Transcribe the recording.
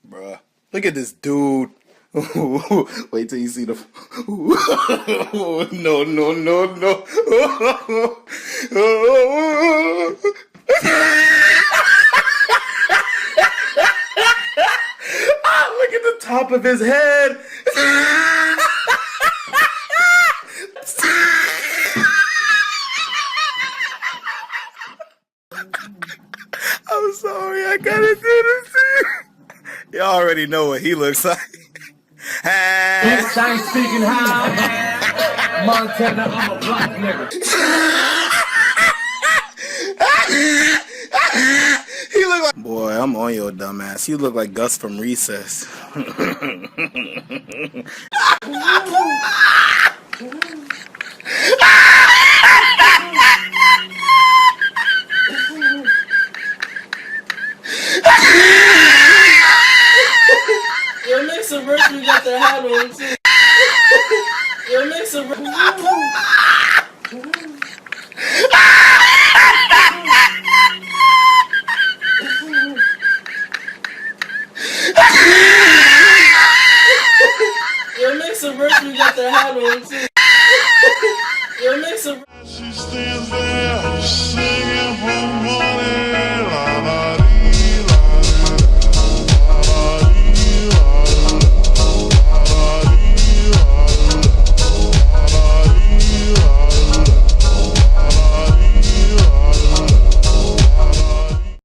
Bruh, look at this dude. Wait till you see the. No, no, no, no. Look at the top of his head. I'm sorry, I gotta do this. Y'all already know what he looks like. Bitch, I ain't speaking how. Montana, I'm a black nigga. He look like. Boy, I'm on your dumb ass. You look like Gus from Recess. Yo, make some verse, we got the hat on too. Yo, make some verse. Yo, make some verse, we got the hat on too. Yo, make some. She stands there, singing.